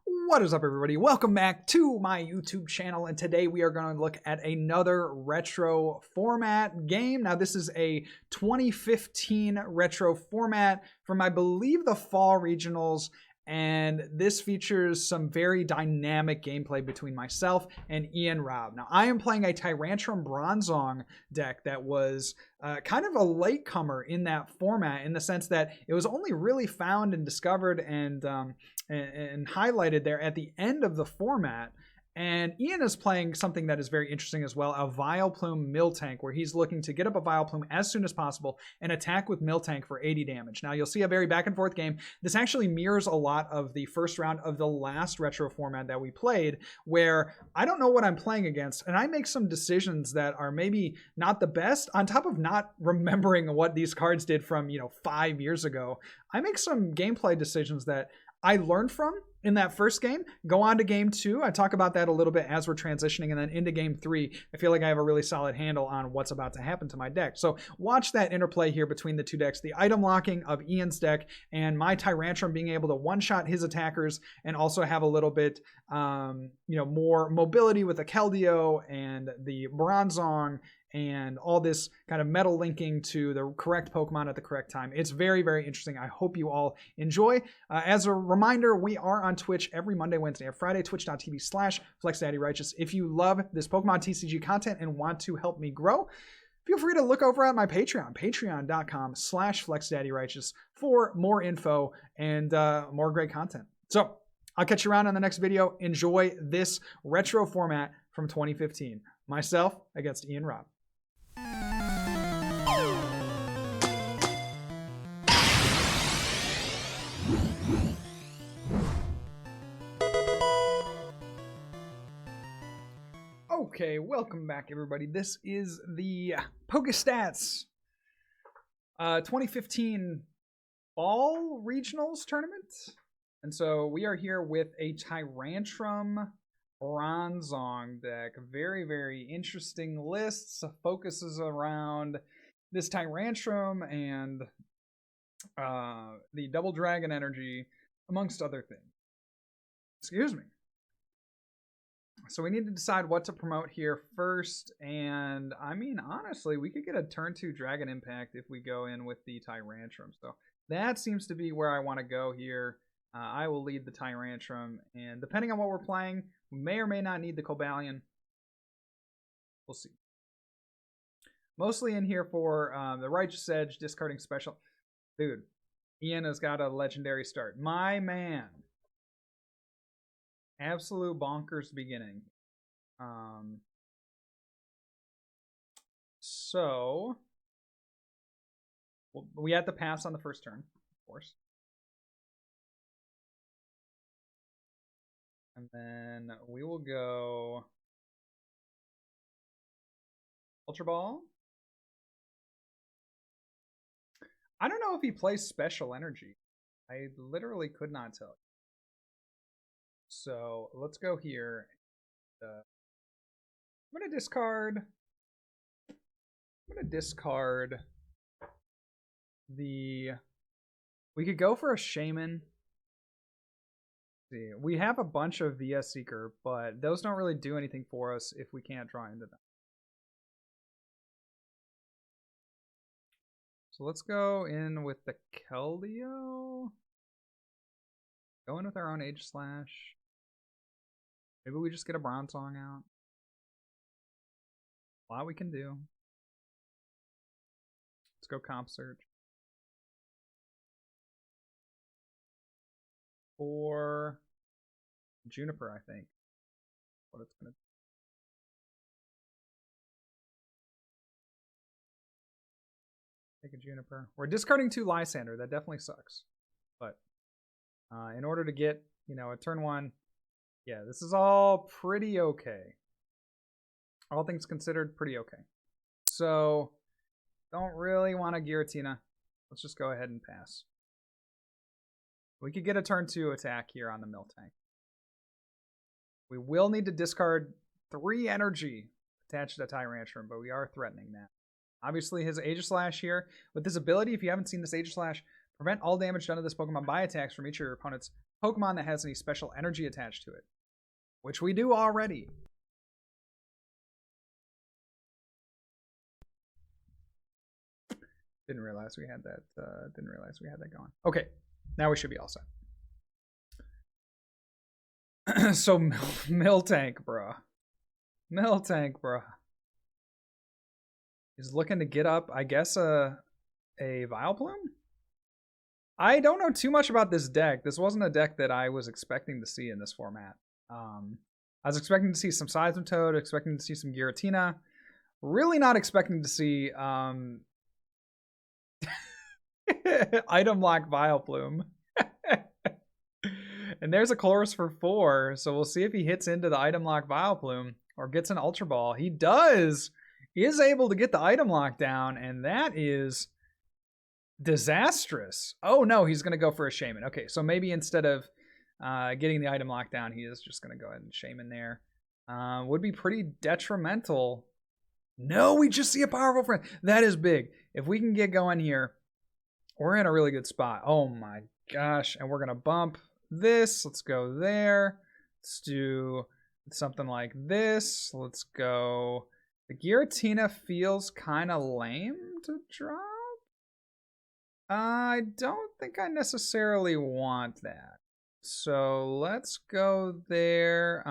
What is up, everybody? Welcome back to my YouTube channel, and today we are going to look at another retro format game. Now, this is a 2015 retro format from, I believe, the Fall Regionals, and this features some very dynamic gameplay between myself and Ian Robb. Now, I am playing a Tyrantrum Bronzong deck that was kind of a latecomer in that format, in the sense that it was only really found and discovered and highlighted there at the end of the format. And Ian is playing something that is very interesting as well, a Vileplume Miltank, where he's looking to get up a Vileplume as soon as possible and attack with Miltank for 80 damage. Now, you'll see a very back and forth game. This actually mirrors a lot of the first round of the last retro format that we played, where I don't know what I'm playing against, and I make some decisions that are maybe not the best. On top of not remembering what these cards did from, 5 years ago, I make some gameplay decisions that I learned from in that first game, go on to game 2. I talk about that a little bit as we're transitioning, and then into game 3, I feel like I have a really solid handle on what's about to happen to my deck. So watch that interplay here between the two decks, the item locking of Ian's deck and my Tyrantrum being able to one-shot his attackers and also have a little bit, more mobility with the Keldeo and the Bronzong and all this kind of metal linking to the correct Pokemon at the correct time. It's very, very interesting. I hope you all enjoy. As a reminder, we are on Twitch every Monday, Wednesday, and Friday, twitch.tv/FlexDaddyRighteous. If you love this Pokemon TCG content and want to help me grow, feel free to look over at my Patreon, patreon.com/FlexDaddyRighteous for more info and more great content. So I'll catch you around on the next video. Enjoy this retro format from 2015. Myself against Ian Robb. Okay, welcome back, everybody. This is the PokeStats 2015 Fall Regionals Tournament. And so we are here with a Tyrantrum Bronzong deck. Very, very interesting lists. Focuses around this Tyrantrum and the Double Dragon Energy, amongst other things. Excuse me. So we need to decide what to promote here first, and I mean, honestly, we could get a turn 2 Dragon Impact if we go in with the Tyrantrum. So that seems to be where I want to go here. I will lead the Tyrantrum, and depending on what we're playing, we may or may not need the Cobalion. We'll see. Mostly in here for the Righteous Edge, discarding special. Dude, Ian has got a legendary start. My man. Absolute bonkers beginning. So we had to pass on the first turn, of course. And then we will go Ultra Ball. I don't know if he plays Special Energy. I literally could not tell you. So let's go here. I'm going to discard the... We could go for a Shaman. See, we have a bunch of VS Seeker, but those don't really do anything for us if we can't draw into them. So let's go in with the Keldeo. Go in with our own Aegislash. Maybe we just get a Bronzong out. A lot we can do. Let's go Comp Search. For Juniper, I think. What it's gonna do. Take a Juniper. We're discarding 2 Lysander. That definitely sucks. But in order to get, a turn 1, yeah, this is all pretty okay. All things considered, pretty okay. So, don't really want a Giratina. Let's just go ahead and pass. We could get a turn 2 attack here on the Miltank. We will need to discard 3 energy attached to Tyrantrum, but we are threatening that. Obviously, his Aegislash here. With this ability, if you haven't seen this Aegislash, prevent all damage done to this Pokemon by attacks from each of your opponent's Pokemon that has any special energy attached to it, which we do already. Didn't realize we had that. Going. Okay, now we should be all set. So Miltank, bruh. Is looking to get up, I guess, a Vileplume? I don't know too much about this deck. This wasn't a deck that I was expecting to see in this format. I was expecting to see some Seismitoad, expecting to see some Giratina. Really not expecting to see item lock Vileplume. And there's a Chorus for 4, so we'll see if he hits into the item lock Vileplume or gets an Ultra Ball. He does! Is able to get the item lock down, and that is disastrous. Oh no, he's going to go for a Shaman. Okay, so maybe instead of getting the item lock down, he is just going to go ahead and Shaman there. Would be pretty detrimental. No, we just see a powerful friend. That is big. If we can get going here, we're in a really good spot. Oh my gosh, and we're going to bump this. Let's go there. Let's do something like this. Let's go... The Giratina feels kind of lame to drop. I don't think I necessarily want that. So let's go there.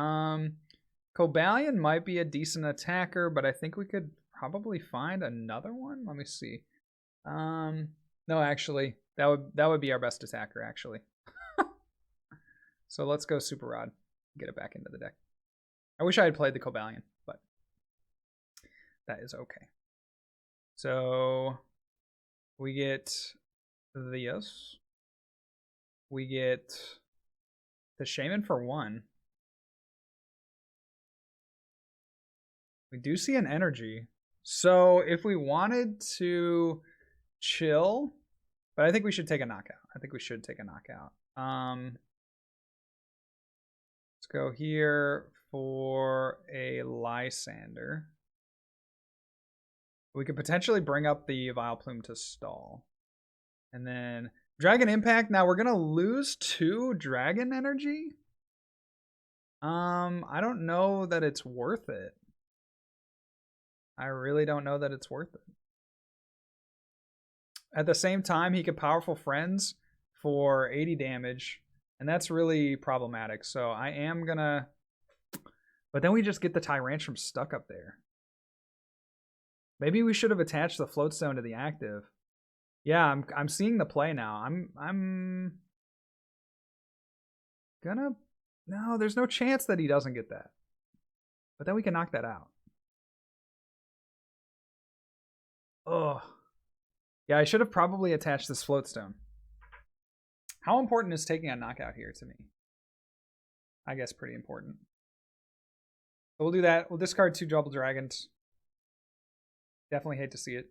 Cobalion might be a decent attacker, but I think we could probably find another one. Let me see. No, actually, that would be our best attacker, actually. So let's go Super Rod. Get it back into the deck. I wish I had played the Cobalion, but that is okay. So we get this. We get the Shaman for 1. We do see an energy. So if we wanted to chill, but I think we should take a knockout. Let's go here for a Lysander. We could potentially bring up the Vileplume to stall. And then Dragon Impact. Now we're going to lose 2 Dragon Energy. I don't know that it's worth it. I really don't know that it's worth it. At the same time, he could Powerful Friends for 80 damage. And that's really problematic. So I am going to... But then we just get the Tyrantrum stuck up there. Maybe we should have attached the Float Stone to the active. Yeah, I'm seeing the play now. I'm gonna... No, there's no chance that he doesn't get that. But then we can knock that out. Oh. Yeah, I should have probably attached this Float Stone. How important is taking a knockout here to me? I guess pretty important. So we'll do that. We'll discard 2 Double Dragons. Definitely hate to see it.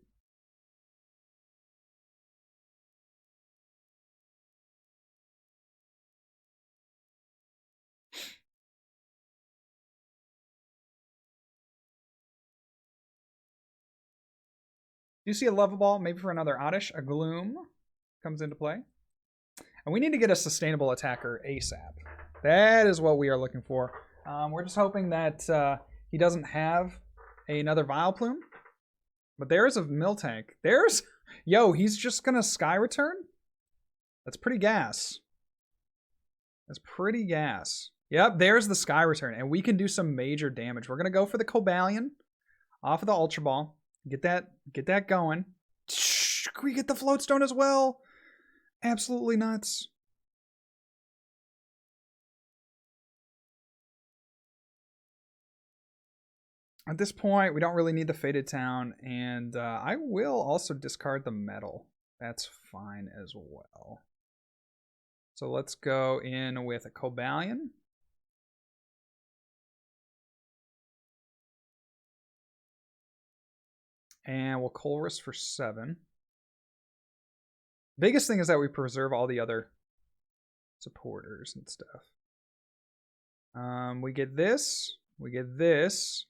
Do you see a Level Ball? Maybe for another Oddish. A Gloom comes into play. And we need to get a sustainable attacker ASAP. That is what we are looking for. We're just hoping that he doesn't have another Vileplume. But there's a Miltank. There's... Yo, he's just going to Sky Return? That's pretty gas. Yep, there's the Sky Return. And we can do some major damage. We're going to go for the Cobalion off of the Ultra Ball. Get that going. Can we get the Float Stone as well? Absolutely nuts. At this point, we don't really need the Faded Town, and I will also discard the Metal. That's fine as well. So let's go in with a Cobalion. And we'll Chorus for 7. Biggest thing is that we preserve all the other supporters and stuff. We get this. We get this.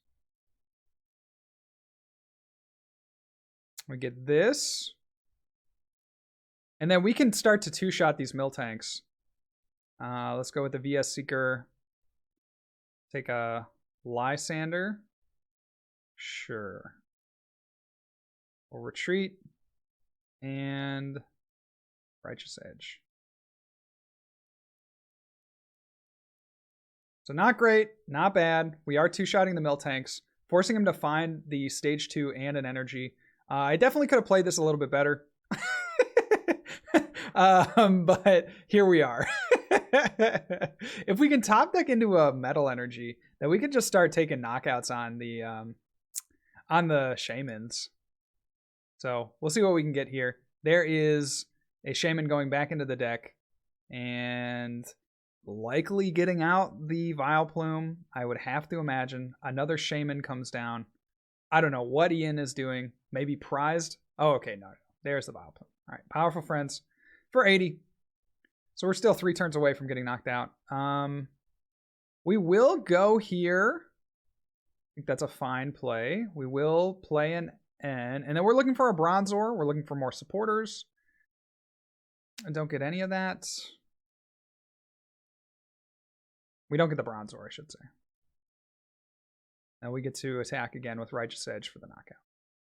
We get this. And then we can start to 2-shot these Miltanks. Let's go with the VS Seeker. Take a Lysander. Sure. We'll retreat. And Righteous Edge. So not great, not bad. We are two-shotting the Miltanks, forcing him to find the stage 2 and an energy. I definitely could have played this a little bit better. But here we are. If we can top deck into a metal energy, then we could just start taking knockouts on the shamans. So we'll see what we can get here. There is a shaman going back into the deck and likely getting out the Vileplume. I would have to imagine another shaman comes down. I don't know what Ian is doing. Maybe prized. Oh, okay, no. There's the Vileplume. All right, Powerful Friends for 80. So we're still 3 turns away from getting knocked out. We will go here. I think that's a fine play. We will play an N. And then we're looking for a Bronzong. We're looking for more supporters. I don't get any of that. We don't get the Bronzong, I should say. Now we get to attack again with Righteous Edge for the knockout.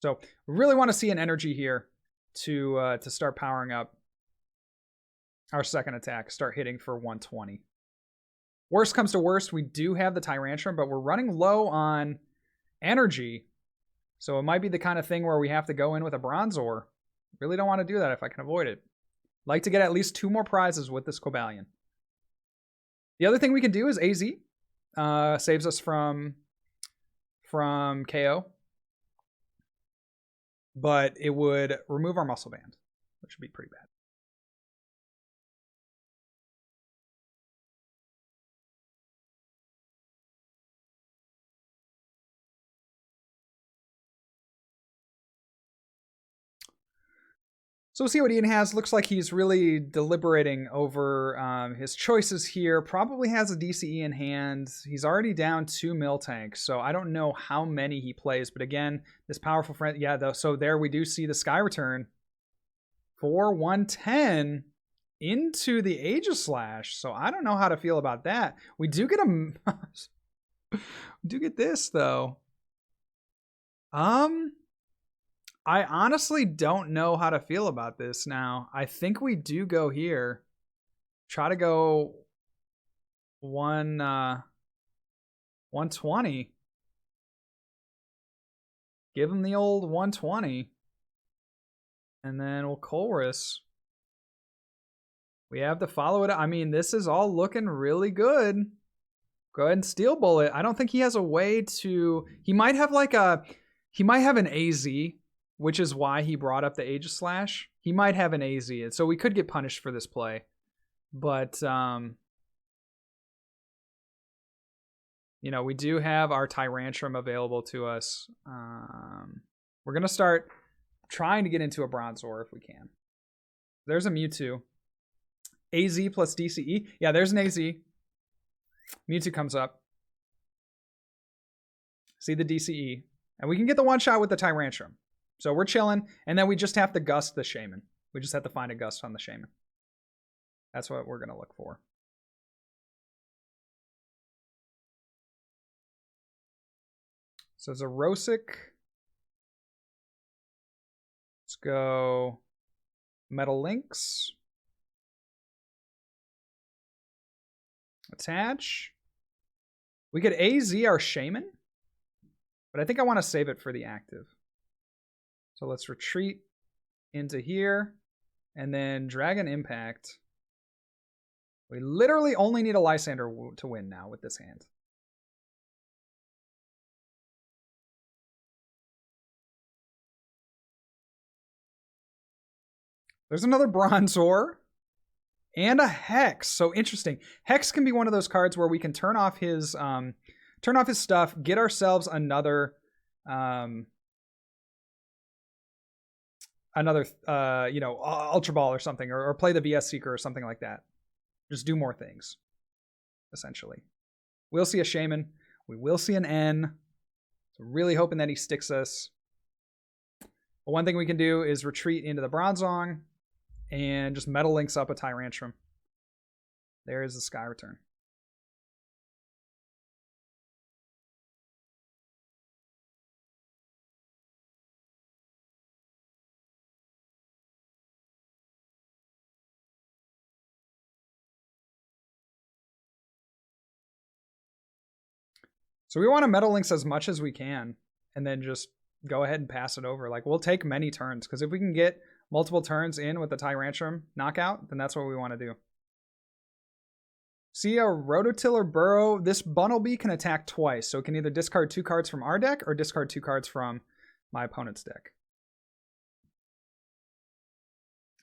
So we really want to see an energy here to start powering up our second attack, start hitting for 120. Worst comes to worst, we do have the Tyrantrum, but we're running low on energy. So it might be the kind of thing where we have to go in with a Bronzong. Really don't want to do that if I can avoid it. Like to get at least 2 more prizes with this Cobalion. The other thing we can do is AZ. Saves us from KO. But it would remove our Muscle Band, which would be pretty bad. So we'll see what Ian has. Looks like he's really deliberating over his choices here. Probably has a DCE in hand. He's already down 2 Miltanks, so I don't know how many he plays. But again, this Powerful Friend, yeah, though. So there we do see the Sky Return for 110 into the Aegislash. So I don't know how to feel about that. We do get a do get this though. I honestly don't know how to feel about this now. I think we do go here. Try to go 120. Give him the old 120. And then we'll Chorus. We have to follow it. I mean, this is all looking really good. Go ahead and Steel Bullet. I don't think he has a way to... He might have like a... He might have an AZ, which is why he brought up the Aegislash. He might have an AZ, so we could get punished for this play. But, you know, we do have our Tyrantrum available to us. We're going to start trying to get into a Bronzong if we can. There's a Mewtwo. AZ plus DCE. Yeah, there's an AZ. Mewtwo comes up. See the DCE. And we can get the one shot with the Tyrantrum. So we're chilling, and then we just have to gust the Shaman. We just have to find a gust on the Shaman. That's what we're going to look for. So it's a Rosic. Let's go Metal Lynx. Attach. We could AZ our Shaman, but I think I want to save it for the active. So let's retreat into here and then Dragon Impact. We literally only need a Lysander to win now with this hand. There's another Bronzong and a Hex. So interesting. Hex can be one of those cards where we can turn off his stuff, get ourselves another you know, Ultra Ball or something, or play the VS Seeker or something like that. Just do more things, essentially. We'll see a Shaman. We will see an N. So really hoping that he sticks us. But one thing we can do is retreat into the Bronzong and just Metal Lynx up a Tyrantrum. There is the Sky Return. So we want to Metal Links as much as we can, and then just go ahead and pass it over. Like, we'll take many turns, because if we can get multiple turns in with the Tyrantrum knockout, then that's what we want to do. See a Rototiller Burrow. This Bunnelby can attack twice, so it can either discard 2 cards from our deck or discard 2 cards from my opponent's deck.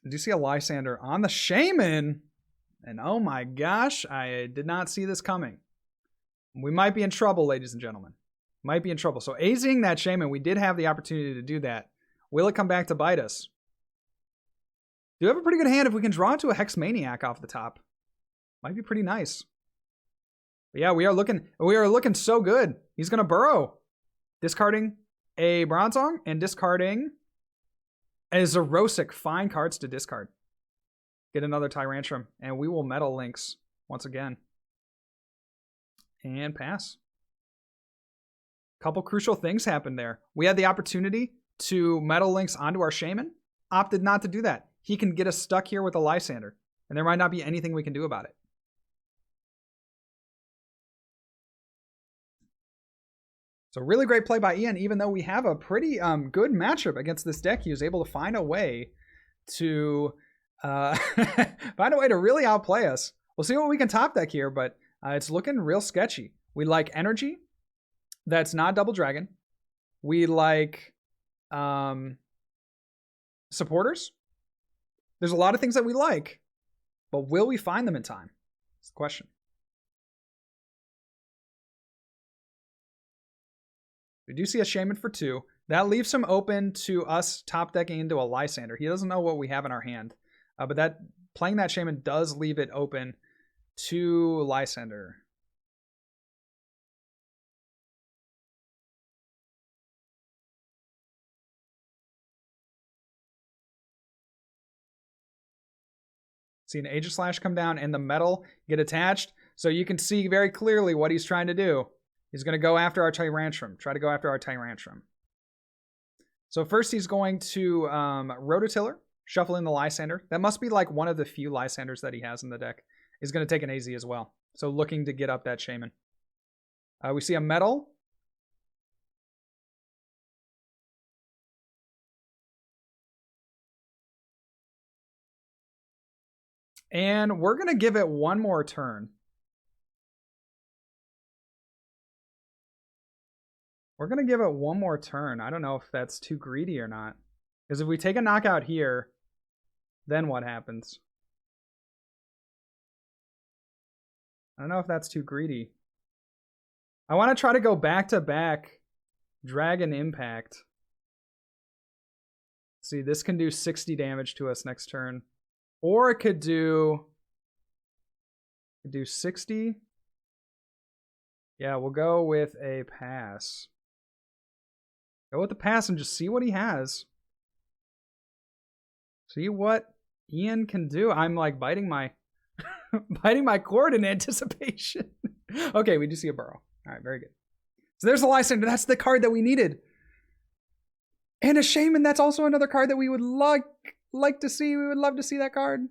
I do see a Lysander on the Shaman, and oh my gosh, I did not see this coming. We might be in trouble, ladies and gentlemen. Might be in trouble. So AZing that Shaman, we did have the opportunity to do that. Will it come back to bite us? Do have a pretty good hand if we can draw into a Hex Maniac off the top. Might be pretty nice. But yeah, we are looking so good. He's gonna burrow. Discarding a Bronzong and discarding a Xerosic. Fine cards to discard. Get another Tyrantrum, and we will Metal Links once again. And pass. Couple crucial things happened there. We had the opportunity to Metal Links onto our Shaman. Opted not to do that. He can get us stuck here with a Lysander, and there might not be anything we can do about it. So really great play by Ian, even though we have a pretty good matchup against this deck. He was able to find a way to really outplay us. We'll see what we can top deck here, but it's looking real sketchy. We like energy that's not double dragon. We like supporters. There's a lot of things that we like, but will we find them in time? That's the question. We do see a Shaman for 2. That leaves him open to us top decking into a Lysander. He doesn't know what we have in our hand, but that playing that Shaman does leave it open to Lysander. See an Aegislash come down and the metal get attached. So you can see very clearly what he's trying to do. He's going to go after our Tyrantrum. Try to go after our Tyrantrum. So first he's going to Rototiller, shuffle in the Lysander. That must be like one of the few Lysanders that he has in the deck. He's going to take an AZ as well. So looking to get up that Shaman. We see a metal. And we're going to give it one more turn. We're going to give it one more turn. I don't know if that's too greedy or not. Because if we take a knockout here, then what happens? I don't know if that's too greedy. I want to try to go back-to-back Dragon Impact. See, this can do 60 damage to us next turn. Or it could do 60. Yeah, we'll go with a pass. Go with the pass and just see what he has. See what Ian can do. I'm like biting my biting my cord in anticipation. Okay, we do see a burrow. All right, very good. So there's a Lysander. That's the card that we needed. And a Shaman. That's also another card that we would like to see. We would love to see that card.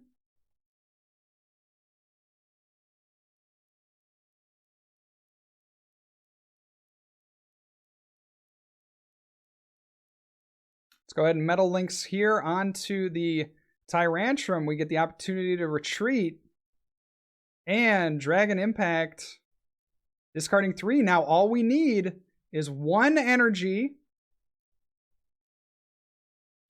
Let's go ahead and Metal Links here onto the Tyrantrum. We get the opportunity to retreat. And Dragon Impact, discarding 3. Now all we need is 1 energy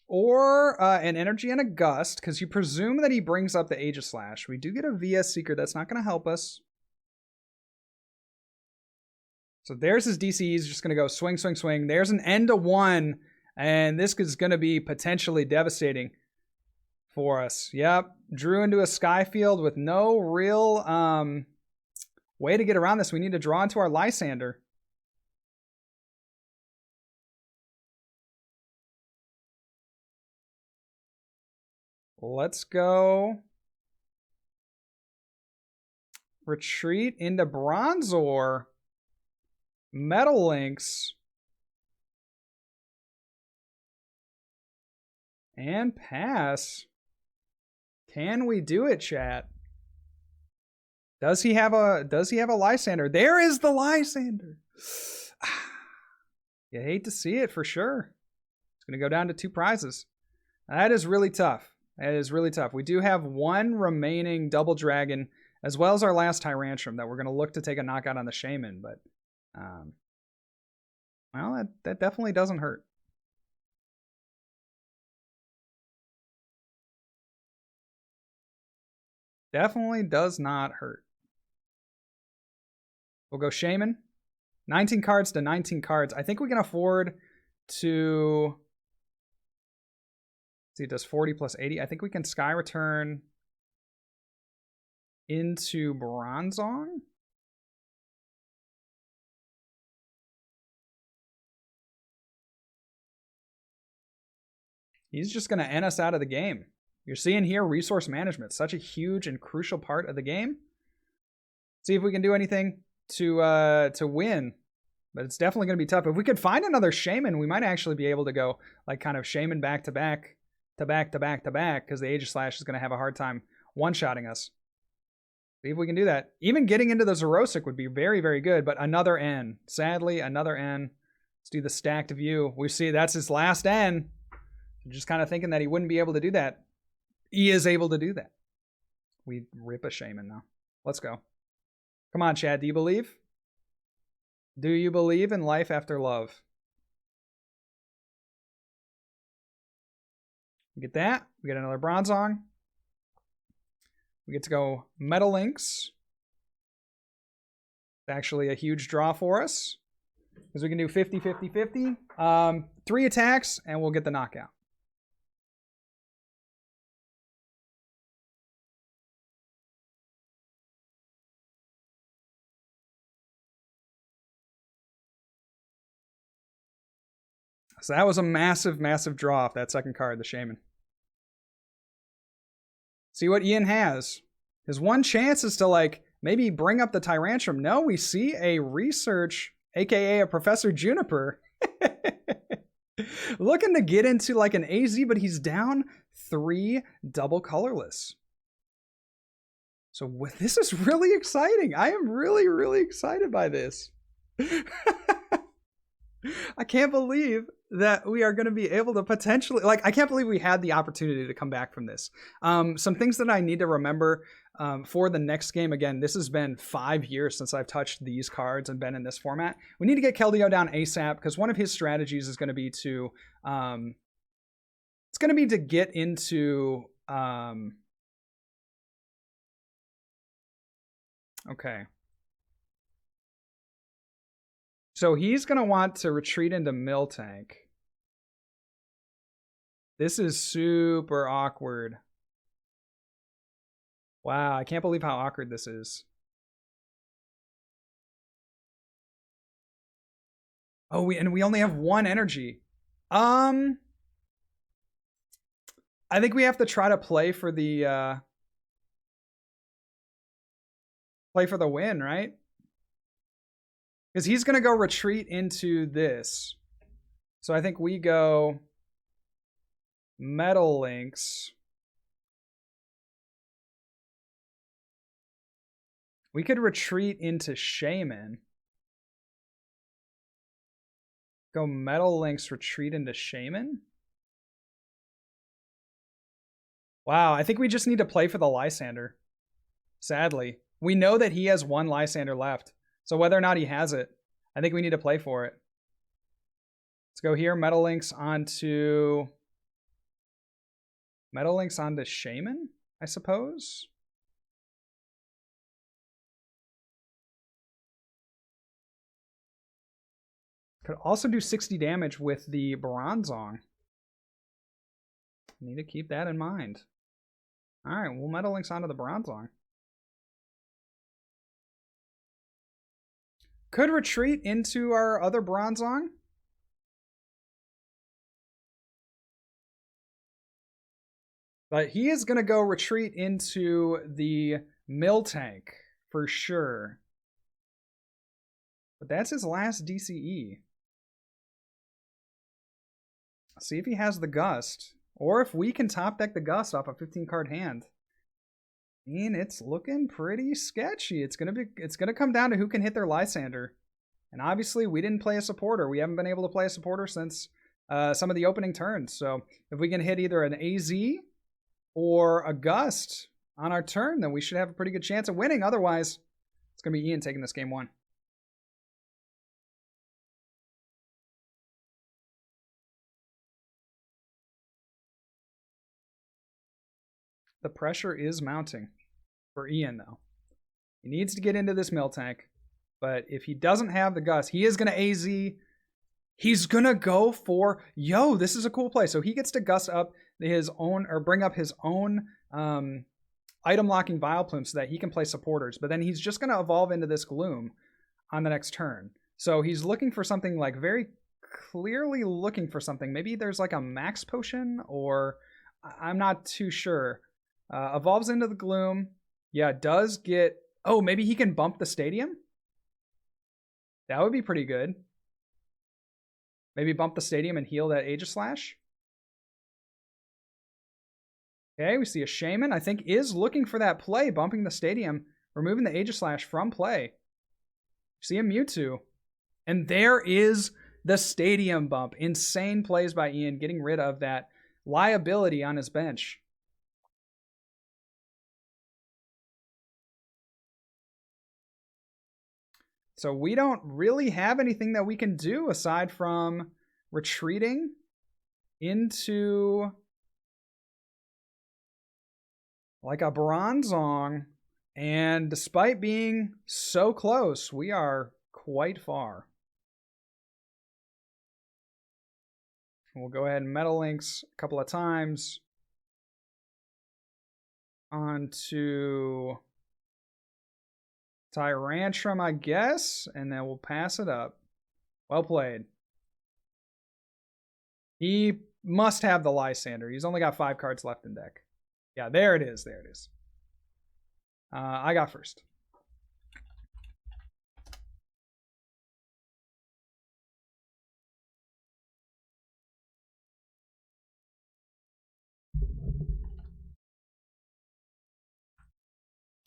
or an energy and a gust, because you presume that he brings up the Aegislash. We do get a VS Seeker. That's not going to help us. So there's his DC. He's just going to go swing, swing, swing. There's an end to 1, and this is going to be potentially devastating for us. Yep, drew into a sky field with no real way to get around this. We need to draw into our Lysander. Let's go retreat into Bronzor, Metal Links, and pass. Can we do it, chat? Does he have a Lysander? There is the Lysander. You hate to see it for sure. It's going to go down to 2 prizes. That is really tough. That is really tough. We do have 1 remaining Double Dragon, as well as our last Tyrantrum that we're going to look to take a knockout on the Shaman, but well, that definitely doesn't hurt. Definitely does not hurt. We'll go Shaman. 19 cards to 19 cards. I think we can afford to... See, it does 40 plus 80. I think we can Sky Return into Bronzong. He's just going to end us out of the game. You're seeing here resource management, such a huge and crucial part of the game. See if we can do anything to win. But it's definitely going to be tough. If we could find another Shaman, we might actually be able to go like kind of Shaman back to back to back to back to back, because the Aegislash is going to have a hard time one-shotting us. See if we can do that. Even getting into the Zerosic would be very, very good, but another N. Sadly, another N. Let's do the stacked view. We see that's his last N. I'm just kind of thinking that he wouldn't be able to do that. He is able to do that. We rip a Shaman now. Let's go. Come on, Chad. Do you believe? Do you believe in life after love? We get that. We get another Bronzong. We get to go Metal Links. It's actually a huge draw for us, because we can do 50, 50, 50. 3 attacks, and we'll get the knockout. So that was a massive, massive draw off that second card, the Shaman. See what Ian has. His one chance is to like maybe bring up the Tyrantrum. No, we see a Research, aka a Professor Juniper, looking to get into like an AZ, but he's down 3 double colorless. So this is really exciting. I am really, really excited by this. I can't believe that we are going to be able to potentially, like, I can't believe we had the opportunity to come back from this. Some things that I need to remember for the next game. Again, this has been 5 years since I've touched these cards and been in this format. We need to get Keldeo down ASAP, because one of his strategies is going to be to, it's going to be to get into, okay. So he's going to want to retreat into Miltank. This is super awkward. Wow, I can't believe how awkward this is. Oh, we only have 1 energy. I think we have to try to play for the win, right? Because he's going to go retreat into this. So I think we go Metal Links. We could retreat into Shaman. Go Metal Links, retreat into Shaman. Wow, I think we just need to play for the Lysander. Sadly. We know that he has 1 Lysander left. So whether or not he has it, I think we need to play for it. Let's go here. Metal Links onto Shaman, I suppose. Could also do 60 damage with the Bronzong. Need to keep that in mind. All right, we'll Metal Links onto the Bronzong. Could retreat into our other Bronzong. But he is going to go retreat into the Miltank for sure. But that's his last DCE. See if he has the Gust. Or if we can top deck the Gust off a 15-card hand. I mean, it's looking pretty sketchy. It's gonna come down to who can hit their Lysander. And obviously, we didn't play a supporter. We haven't been able to play a supporter since some of the opening turns. So if we can hit either an AZ or a Gust on our turn, then we should have a pretty good chance of winning. Otherwise, it's gonna be Ian taking this game 1. The pressure is mounting for Ian, though. He needs to get into this Miltank, but if he doesn't have the Gust, he is going to AZ. He's going to go for, yo, this is a cool play. So he gets to Gust up his own, or bring up his own item locking Vileplume so that he can play supporters, but then he's just going to evolve into this Gloom on the next turn. So he's looking for something, like very clearly looking for something. Maybe there's like a max potion, or I'm not too sure. Evolves into the Gloom. Yeah, does get... Oh, maybe he can bump the Stadium? That would be pretty good. Maybe bump the Stadium and heal that Aegislash. Okay, we see a Shaman. I think is looking for that play, bumping the Stadium, removing the Aegislash from play. See a Mewtwo. And there is the Stadium bump. Insane plays by Ian, getting rid of that liability on his bench. So we don't really have anything that we can do aside from retreating into like a Bronzong. And despite being so close, we are quite far. We'll go ahead and Metal Links a couple of times onto Tyrantrum, I guess, and then we'll pass it up. Well played. He must have the Lysander. He's only got 5 cards left in deck. Yeah, there it is. There it is. I got first.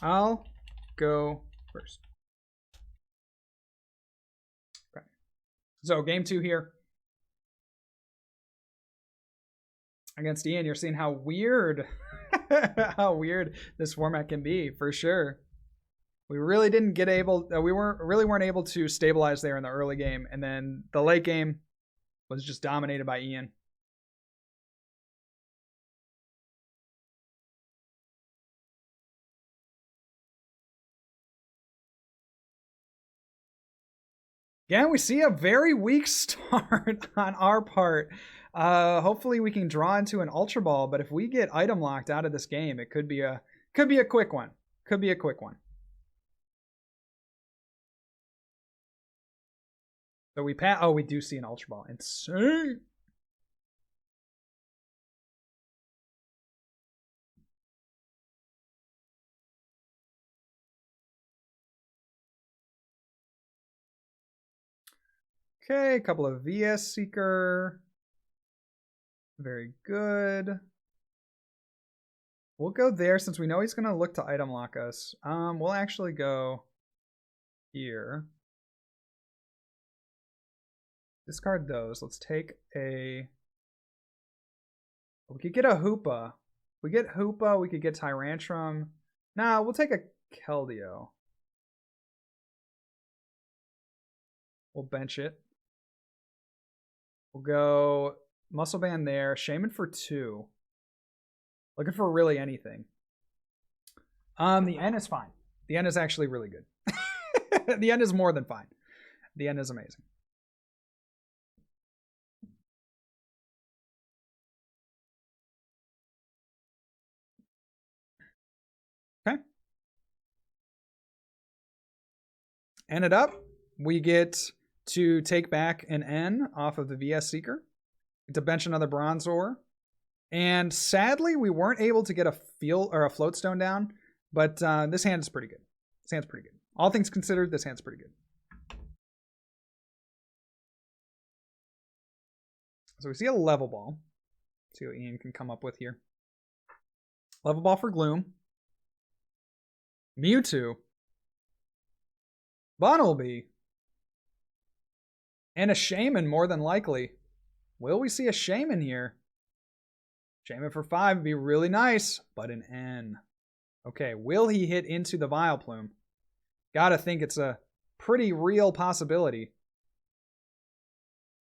I'll go first. Okay. So game 2 here. Against Ian, you're seeing how weird how weird this format can be, for sure. We really didn't get able we weren't able to stabilize there in the early game, and then the late game was just dominated by Ian. Again, we see a very weak start on our part. Hopefully we can draw into an Ultra Ball, but if we get item locked out of this game, it could be a quick one. Could be a quick one. So we pass. Oh, we do see an Ultra Ball. Insane. Okay, a couple of VS Seeker. Very good. We'll go there since we know he's going to look to item lock us. We'll actually go here. Discard those. Let's take a... We could get a Hoopa. If we get Hoopa, we could get Tyrantrum. Nah, we'll take a Keldeo. We'll bench it. We'll go Muscle Band there. Shaman for 2. Looking for really anything. The N is fine. The N is actually really good. The N is more than fine. The N is amazing. Okay. N it up. We get to take back an N off of the VS Seeker. To bench another Bronzor. And sadly, we weren't able to get a Floatstone down, but this hand is pretty good. This hand's pretty good. All things considered, this hand's pretty good. So we see a level ball. Let's see what Ian can come up with here. Level ball for Gloom. Mewtwo. Bunnelby. And a Shaman, more than likely. Will we see a Shaman here? Shaman for 5 would be really nice, but an N. Okay, will he hit into the Vileplume? Gotta think it's a pretty real possibility.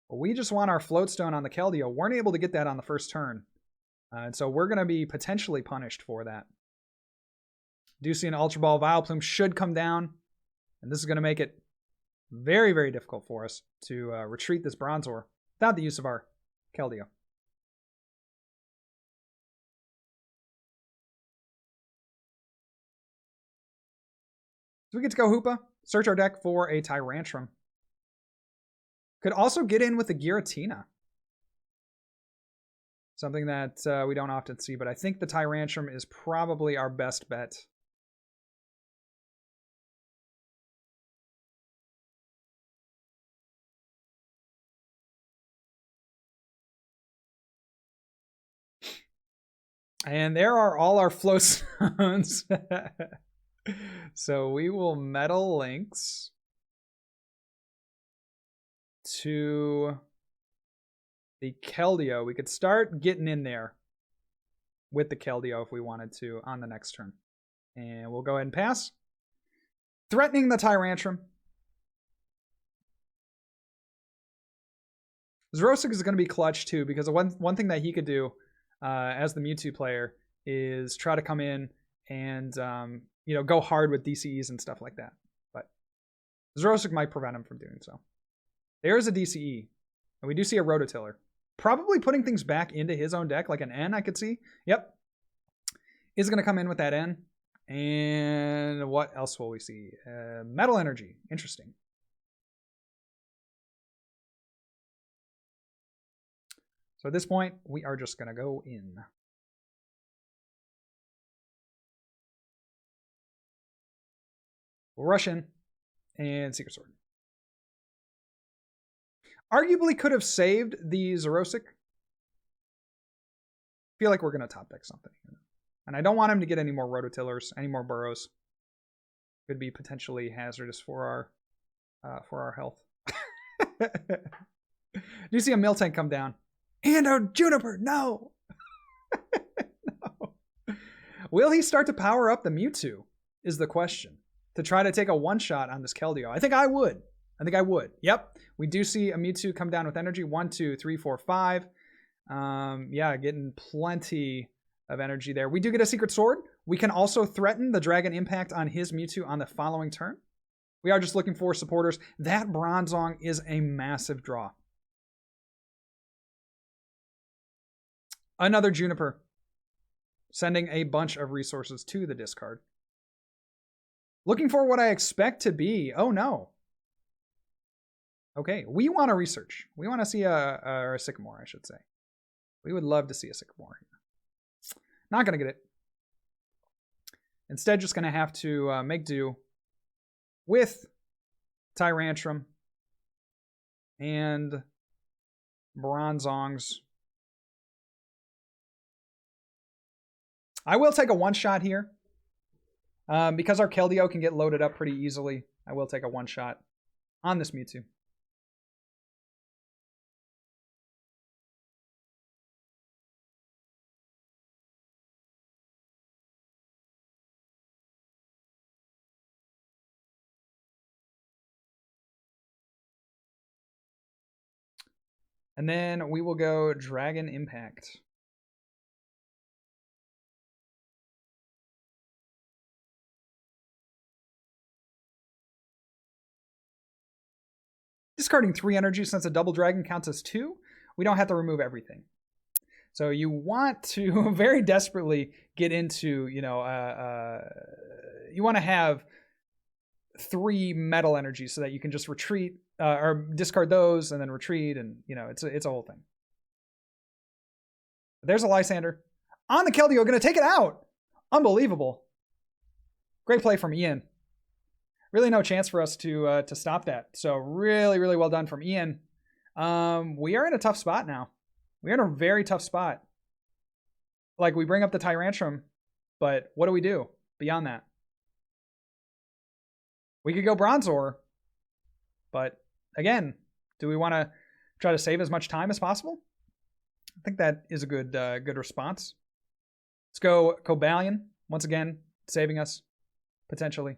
But we just want our Floatstone on the Keldeo. Weren't able to get that on the first turn. And so we're going to be potentially punished for that. Do see an Ultra Ball. Vileplume should come down. And this is going to make it very, very difficult for us to retreat this Bronzor without the use of our Keldeo. So we get to go Hoopa, search our deck for a Tyrantrum. Could also get in with the Giratina. Something that we don't often see, but I think the Tyrantrum is probably our best bet. And there are all our Floatstones. So we will Metal Lynx to the Keldeo. We could start getting in there with the Keldeo if we wanted to on the next turn. And we'll go ahead and pass. Threatening the Tyrantrum. Xerosic is going to be clutch too, because one thing that he could do as the Mewtwo player is try to come in and go hard with DCEs and stuff like that. But Xerosic might prevent him from doing so. There's a DCE. And we do see a Rototiller. Probably putting things back into his own deck, like an N, I could see. Yep. Is going to come in with that N. And what else will we see? Metal Energy. Interesting. So at this point, we are just going to go in. We'll rush in and Secret Sword. Arguably could have saved the Xerosic. Feel like we're going to top deck something. And I don't want him to get any more Rototillers, any more Burrows. Could be potentially hazardous for our health. Do you see a Miltank come down? And a Juniper, no! No. Will he start to power up the Mewtwo is the question. To try to take a one-shot on this Keldeo. I think I would. Yep. We do see a Mewtwo come down with energy. 1, 2, 3, 4, 5. Yeah, getting plenty of energy there. We do get a Secret Sword. We can also threaten the Dragon Impact on his Mewtwo on the following turn. We are just looking for supporters. That Bronzong is a massive draw. Another Juniper. Sending a bunch of resources to the discard. Looking for what I expect to be. Oh, no. Okay, we want to research. We want to see a Sycamore, I should say. We would love to see a Sycamore here. Not going to get it. Instead, just going to have to make do with Tyrantrum and Bronzongs. I will take a one-shot here. Because our Keldeo can get loaded up pretty easily, I will take a one-shot on this Mewtwo. And then we will go Dragon Impact. Discarding 3 energy since a double dragon counts as 2. We don't have to remove everything. So you want to very desperately get into, you want to have 3 metal energies so that you can just retreat or discard those and then retreat, and it's a whole thing. There's a Lysander on the Keldeo, going to take it out. Unbelievable. Great play from Ian. really no chance for us to stop that. So really, really well done from Ian. We are in a tough spot now. We're in a very tough spot. Like, we bring up the Tyrantrum, but what do we do beyond that? We could go Bronzong, but again, do we want to try to save as much time as possible? I think that is a good good response. Let's go Cobalion once again, saving us potentially.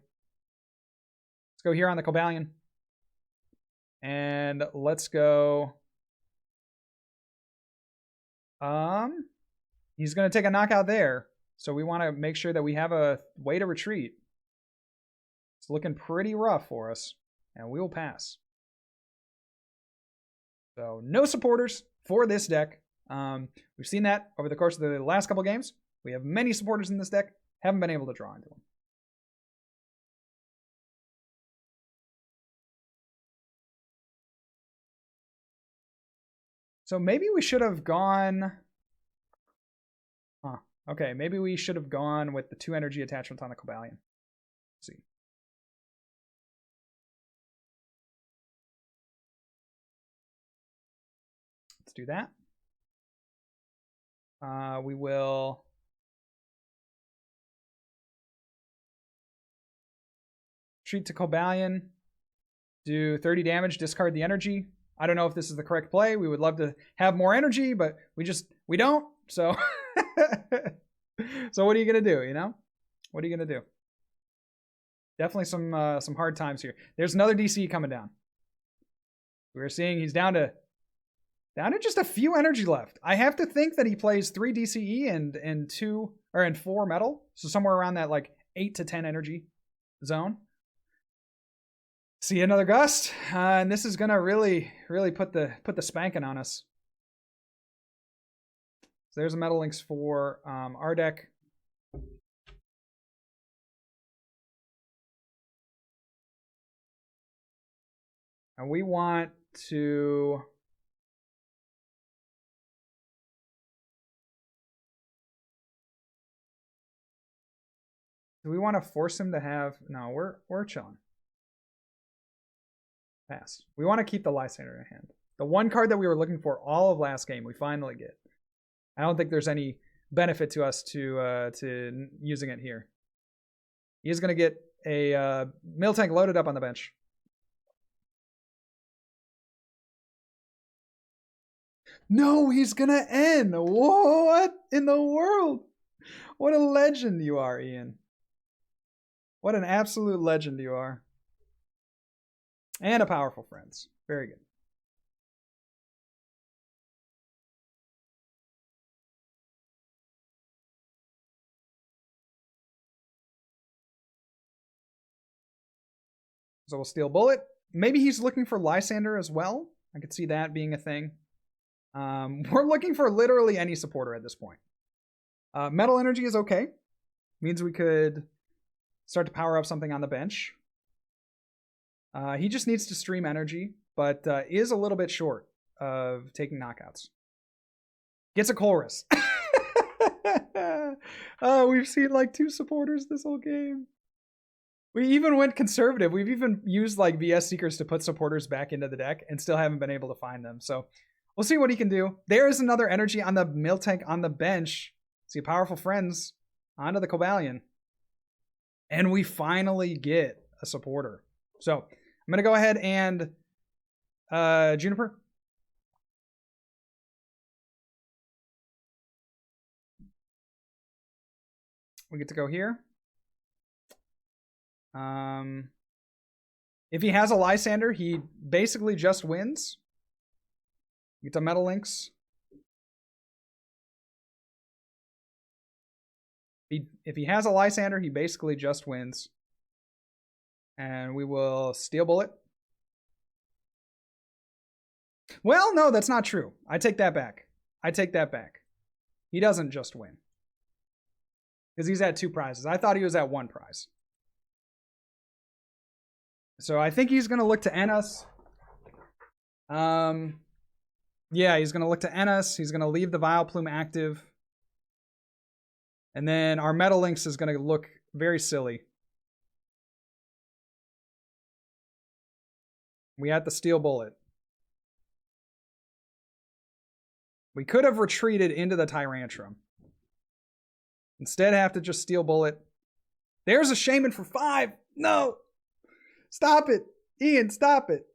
Let's go here on the Cobalion, and let's go. He's going to take a knockout there, so we want to make sure that we have a way to retreat. It's looking pretty rough for us, and we will pass. So no supporters for this deck. We've seen that over the course of the last couple games. We have many supporters in this deck. Haven't been able to draw into them. So maybe we should have gone... Okay, maybe we should have gone with the 2 energy attachments on the Cobalion. Let's see. Let's do that. We will... treat to Cobalion, do 30 damage, discard the energy. I don't know if this is the correct play. We would love to have more energy, but we don't. So, so what are you gonna do? You know, what are you gonna do? Definitely some hard times here. There's another DC coming down. We're seeing he's down to just a few energy left. I have to think that he plays 3 DCE and 4 metal, so somewhere around that like 8 to 10 energy zone. See another gust, and this is gonna really put the spanking on us. So there's a metal links for our deck. And we want to... do we want to force him to have... no, we're chilling. Pass. We want to keep the Lysander in hand. The one card that we were looking for all of last game, we finally get. I don't think there's any benefit to us to using it here. He's going to get a Miltank loaded up on the bench. No, he's going to end. What in the world? What a legend you are, Ian. What an absolute legend you are. And a powerful friends. Very good. So we'll steal bullet. Maybe he's looking for Lysander as well. I could see that being a thing. We're looking for literally any supporter at this point. Metal energy is okay. Means we could start to power up something on the bench. He just needs to stream energy, but is a little bit short of taking knockouts. Gets a Chorus. We've seen like 2 supporters this whole game. We even went conservative. We've even used like VS Seekers to put supporters back into the deck and still haven't been able to find them. So we'll see what he can do. There is another energy on the Miltank on the bench. See, powerful friends onto the Cobalion. And we finally get a supporter. So I'm going to go ahead and Juniper. We get to go here. If he has a Lysander, he basically just wins. Get to Metal Links. If he has a Lysander, he basically just wins. And we will Steel Bullet. Well, no, that's not true. I take that back. I take that back. He doesn't just win. Because he's at 2 prizes. I thought he was at 1 prize. So I think he's going to look to end us. Yeah, he's going to look to end us. He's going to leave the Vileplume active. And then our Metal Links is going to look very silly. We had the steel bullet. We could have retreated into the Tyrantrum. Instead, have to just steel bullet. There's a Shaman for 5. No! Stop it! Ian, stop it!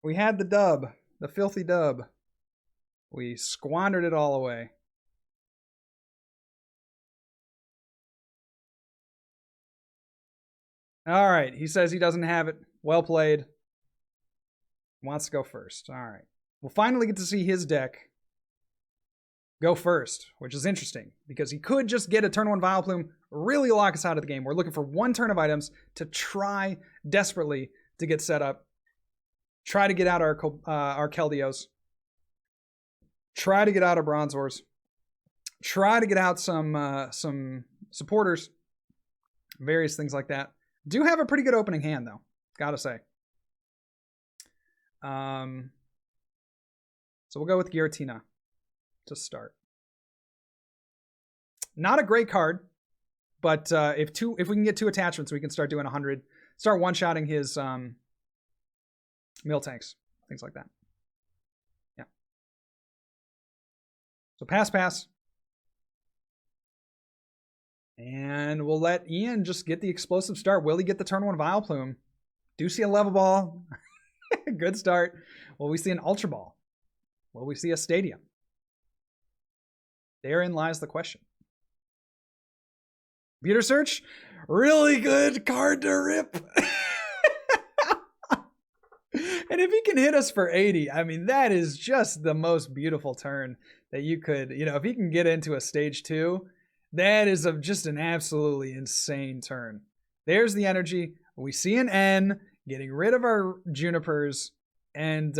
We had the dub. The filthy dub. We squandered it all away. Alright, he says he doesn't have it. Well played. Wants to go first. Alright. We'll finally get to see his deck go first, which is interesting, because he could just get a turn 1 Vileplume, really lock us out of the game. We're looking for 1 turn of items to try desperately to get set up. Try to get out our Keldeos. Try to get out our Bronzors. Try to get out some supporters. Various things like that. Do have a pretty good opening hand, though. Gotta say. So we'll go with Giratina to start. Not a great card, but if we can get 2 attachments, we can start doing 100. Start one-shotting his Miltanks, things like that. Yeah. So pass. And we'll let Ian just get the explosive start. Will he get the turn 1 Vileplume? Do see a level ball. Good start. Will we see an Ultra Ball? Will we see a Stadium? Therein lies the question. Computer search? Really good card to rip. And if he can hit us for 80, I mean, that is just the most beautiful turn that you could, if he can get into a stage 2, that is just an absolutely insane turn. There's the energy. We see an N getting rid of our Junipers, and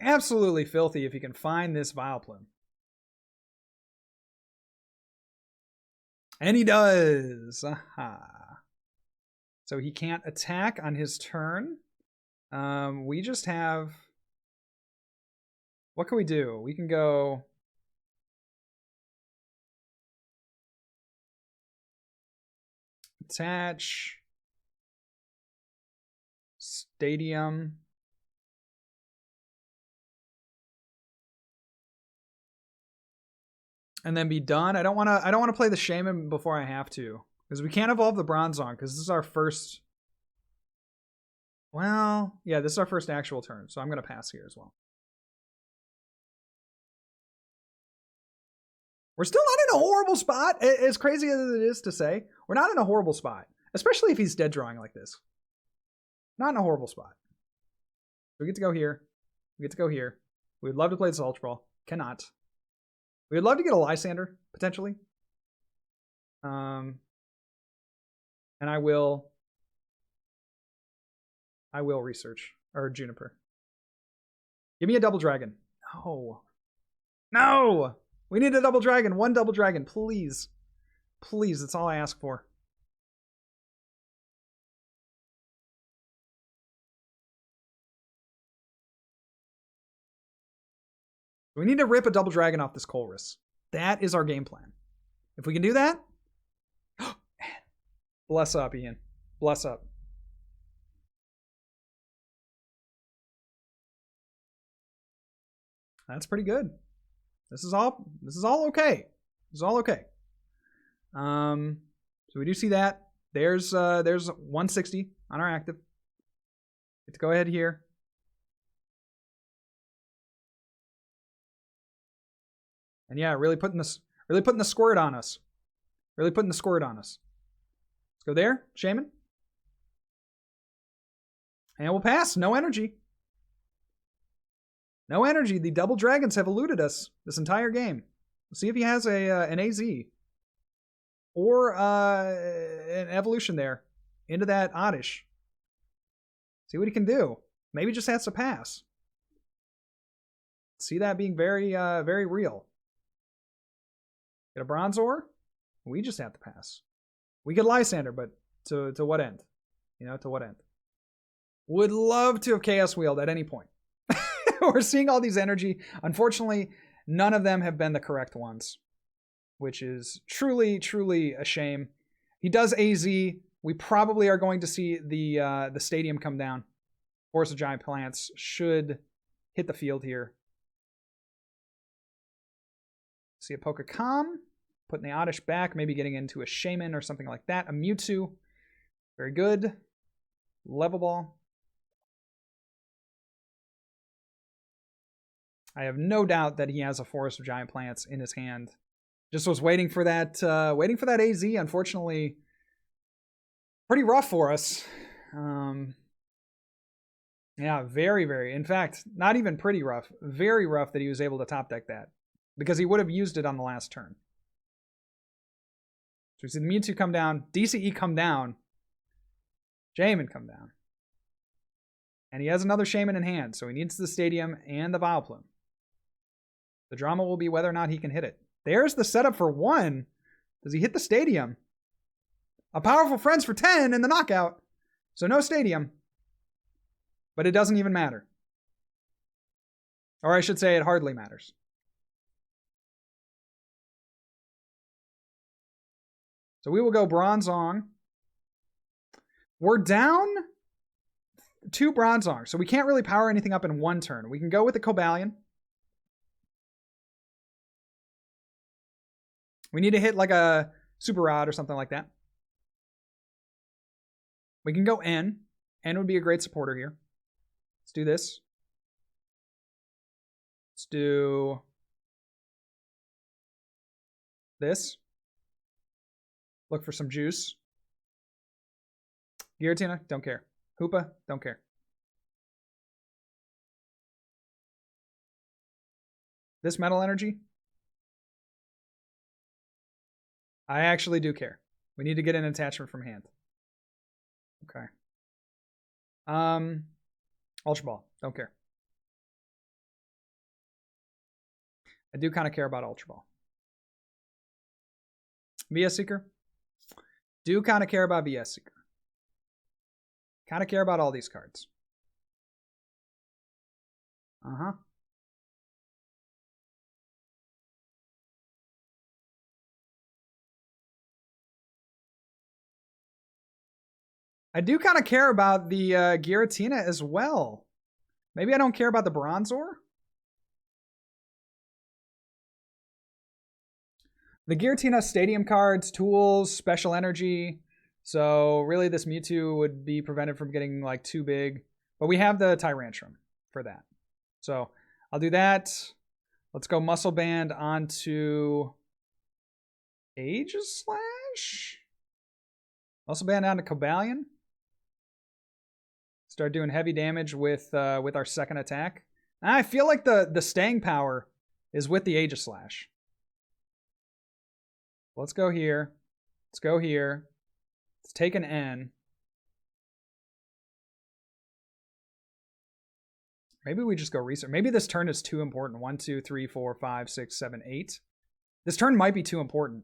absolutely filthy if he can find this Vileplume. And he does. Aha. So he can't attack on his turn. We just have... What can we do? We can go... Attach. Stadium. And then be done. I don't want to play the Shaman before I have to, because we can't evolve the Bronzong, because this is our first... Well, yeah, this is our first actual turn, so I'm going to pass here as well. We're still not in a horrible spot, as crazy as it is to say. We're not in a horrible spot, especially if he's dead drawing like this. Not in a horrible spot. We get to go here. We get to go here. We'd love to play this Ultra Ball. Cannot. We would love to get a Lysander, potentially. And I will research. Or Juniper. Give me a double dragon. No. No! We need a double dragon. 1 double dragon, please. Please, that's all I ask for. We need to rip a double dragon off this Colress. That is our game plan. If we can do that... Bless up, Ian. Bless up. That's pretty good. This is all okay. This is all okay. So we do see that. There's 160 on our active. Get to go ahead here. And yeah, really putting the squirt on us. Really putting the squirt on us. Let's go there, Shaman. And we'll pass. No energy. No energy. The double dragons have eluded us this entire game. Let's see if he has an AZ. Or an evolution there. Into that Oddish. See what he can do. Maybe just has to pass. See that being very, very real. Get a Bronzor? We just have to pass. We could Lysander, but to what end? To what end? Would love to have Chaos Wheeled at any point. We're seeing all these energy. Unfortunately, none of them have been the correct ones, which is truly, truly a shame. He does AZ. We probably are going to see the Stadium come down. Force of Giant Plants should hit the field here. See a Poke-Calm, putting the Oddish back, maybe getting into a Shaman or something like that. A Mewtwo, very good. Level Ball. I have no doubt that he has a Forest of Giant Plants in his hand. Just was waiting for that AZ. Unfortunately, pretty rough for us. Yeah, very, very. In fact, not even pretty rough. Very rough that he was able to top deck that. Because he would have used it on the last turn. So we see the Mewtwo come down. DCE come down. Shaman come down. And he has another Shaman in hand. So he needs the Stadium and the Vileplume. The drama will be whether or not he can hit it. There's the setup for 1. Does he hit the Stadium? A Powerful Friends for 10 in the knockout. So no Stadium. But it doesn't even matter. Or I should say it hardly matters. So we will go Bronzong. We're down 2 Bronzong, so we can't really power anything up in 1 turn. We can go with the Cobalion. We need to hit like a Super Rod or something like that. We can go N. N would be a great supporter here. Let's do this. Let's do this. Look for some juice. Giratina, don't care. Hoopa, don't care. This Metal Energy, I actually do care. We need to get an attachment from hand. Okay. Ultra Ball, don't care. I do kind of care about Ultra Ball. VS Seeker. Do kind of care about VS Seeker. Kind of care about all these cards. Uh-huh. I do kind of care about the Giratina as well. Maybe I don't care about the Bronzor. The Giratina Stadium cards, tools, special energy. So really this Mewtwo would be prevented from getting like too big. But we have the Tyrantrum for that. So I'll do that. Let's go Muscle Band onto Aegislash. Muscle Band onto Cobalion. Start doing heavy damage with our second attack. I feel like the staying power is with the Aegislash. Let's go here. Let's go here. Let's take an N. Maybe we just go research. Maybe this turn is too important. 1, 2, 3, 4, 5, 6, 7, 8. This turn might be too important.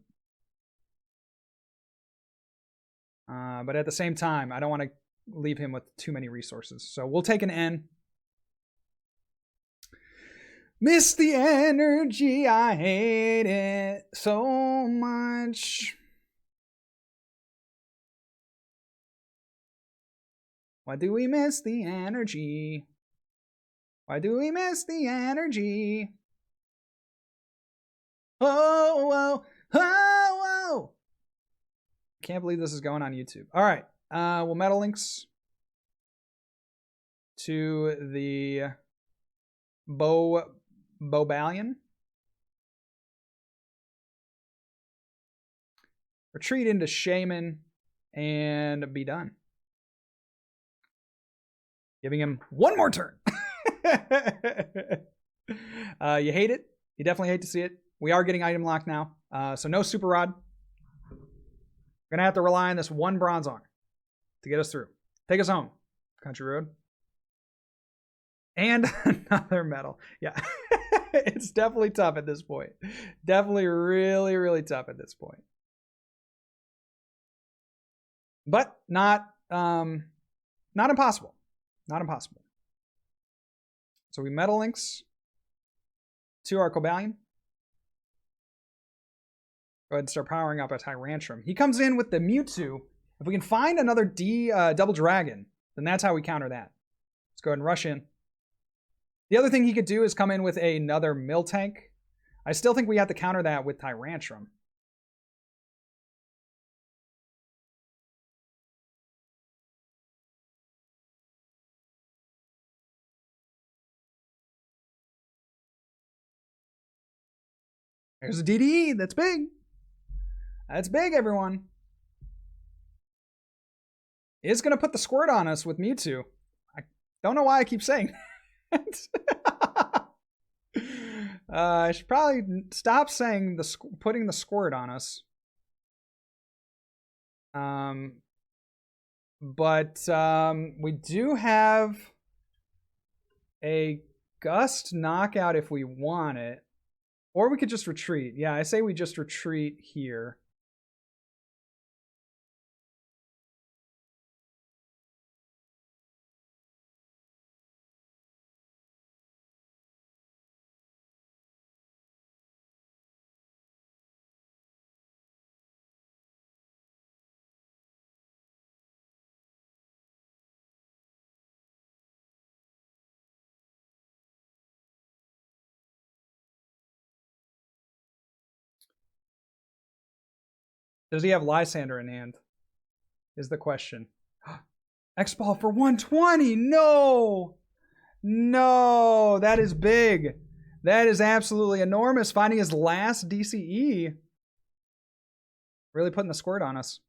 But at the same time, I don't want to leave him with too many resources. So we'll take an N. Miss the energy, I hate it so much. Why do we miss the energy? Why do we miss the energy? Oh, oh, oh, oh. Can't believe this is going on YouTube. All right. We'll Metal Links to the Bobalion. Retreat into Shaman and be done. Giving him one more turn. You hate it. You definitely hate to see it. We are getting item lock now. So no Super Rod. We're going to have to rely on this one Bronzong to get us through. Take us home, Country Road. And another metal. Yeah. It's definitely tough at this point. Definitely really, really tough at this point. But not impossible. Not impossible. So we Metal Links to our Cobalion. Go ahead and start powering up a Tyrantrum. He comes in with the Mewtwo. If we can find another double dragon, then that's how we counter that. Let's go ahead and rush in. The other thing he could do is come in with another Miltank. I still think we have to counter that with Tyrantrum. There's a DDE. That's big. That's big, everyone. Is going to put the squirt on us with Mewtwo. I don't know why I keep saying that. I should probably stop saying putting the squirt on us. But we do have a Gust knockout if we want it. Or we could just retreat. Yeah, I say we just retreat here. Does he have Lysander in hand? Is the question. X-Ball for 120! No! No! That is big. That is absolutely enormous. Finding his last DCE. Really putting the squirt on us.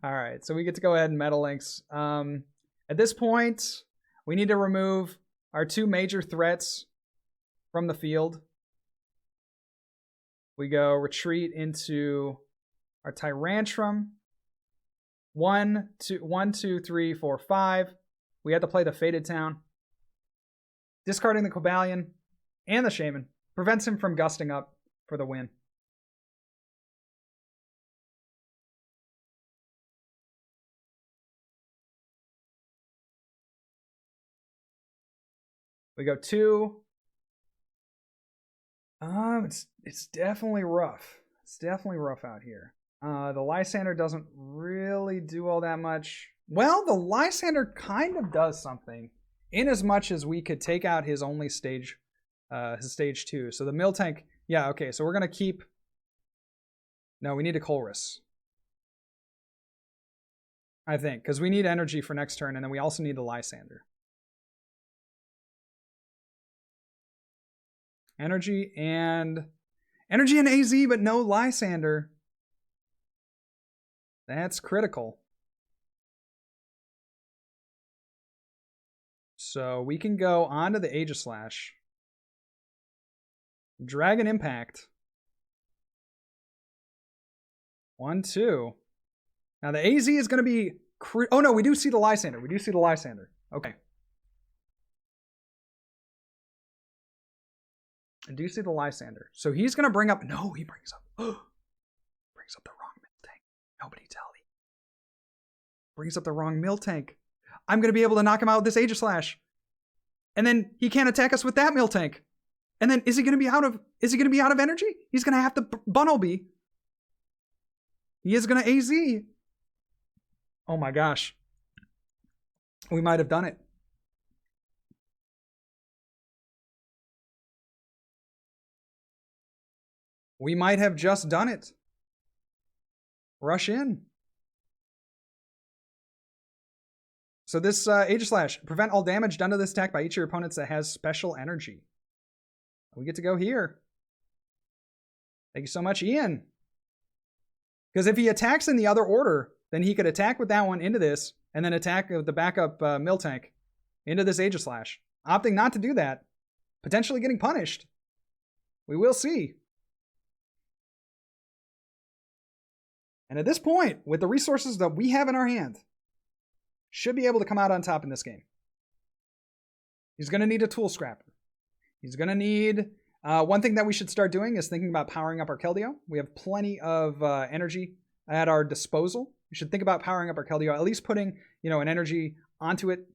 Alright, so we get to go ahead and Meta Links. At this point, we need to remove our two major threats from the field. We go retreat into our Tyrantrum. 1, 2, 3, 4, 5. We have to play the Fated Town. Discarding the Cobalion and the Shaman. Prevents him from gusting up for the win. We go 2. It's definitely rough. It's definitely rough out here. The Lysander doesn't really do all that much. Well, the Lysander kind of does something, in as much as we could take out his only stage, his stage 2. So the Miltank, yeah, okay. So we're gonna keep. No, we need a Colress, I think, because we need energy for next turn, and then we also need the Lysander. Energy and AZ, but no Lysander. That's critical. So we can go onto the Aegislash. Dragon Impact. 1, 2. Now the AZ is going to be... Oh no, we do see the Lysander. We do see the Lysander. Okay. I do see the Lysander. So he's going to bring up... No, he brings up... brings up the wrong Miltank. Nobody tell me. Brings up the wrong Miltank. I'm going to be able to knock him out with this Aegislash. And then he can't attack us with that Miltank. And then is he going to be out of energy? He's going to have to Bunnelby. He is going to AZ. Oh my gosh. We might have done it. We might have just done it. Rush in. So this Aegislash, prevent all damage done to this attack by each of your opponents that has special energy. We get to go here. Thank you so much, Ian. Because if he attacks in the other order, then he could attack with that one into this, and then attack with the backup Miltank into this Aegislash. Opting not to do that, potentially getting punished. We will see. And at this point, with the resources that we have in our hand, should be able to come out on top in this game. He's going to need a Tool Scrapper. He's going to need... one thing that we should start doing is thinking about powering up our Keldeo. We have plenty of energy at our disposal. We should think about powering up our Keldeo, at least putting, an energy onto it.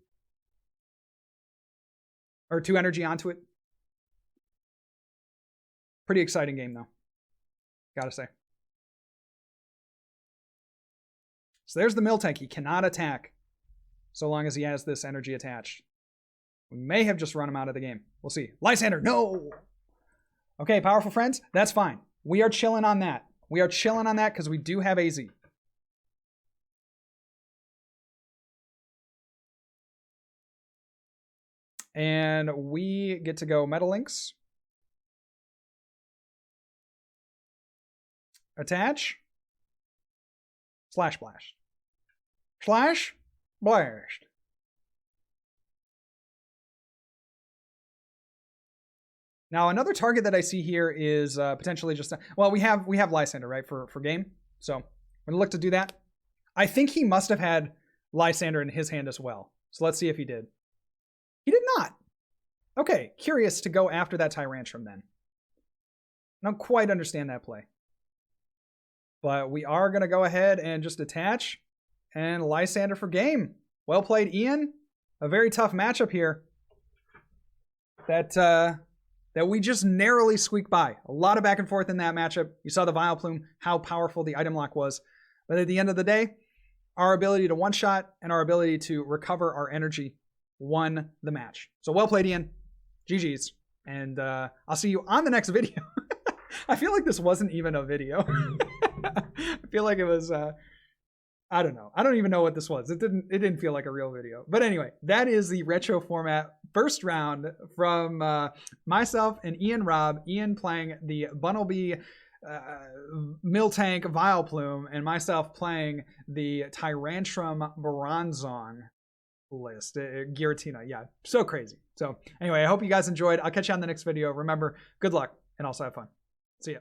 Or 2 energy onto it. Pretty exciting game, though. Gotta say. So there's the Miltank. He cannot attack so long as he has this energy attached. We may have just run him out of the game. We'll see. Lysander, no! Okay, powerful friends, that's fine. We are chilling on that. We are chilling on that because we do have AZ. And we get to go Meta Links. Attach. Slash Blast. Slash Blast. Now another target that I see here is potentially just well, we have Lysander, right, for game. So I'm gonna look to do that. I think he must have had Lysander in his hand as well. So let's see if he did. He did not. Okay, curious to go after that Tyrantrum then. I don't quite understand that play. But we are going to go ahead and just attach and Lysander for game. Well played, Ian. A very tough matchup here that we just narrowly squeaked by. A lot of back and forth in that matchup. You saw the Vileplume, how powerful the item lock was. But at the end of the day, our ability to one-shot and our ability to recover our energy won the match. So well played, Ian. GG's. And I'll see you on the next video. I feel like this wasn't even a video. I feel like it was, I don't know. I don't even know what this was. It didn't feel like a real video. But anyway, that is the retro format first round from myself and Ian Robb. Ian playing the Bunnelby Miltank Vileplume, and myself playing the Tyrantrum Bronzong list. Giratina. Yeah, so crazy. So anyway, I hope you guys enjoyed. I'll catch you on the next video. Remember, good luck and also have fun. See ya.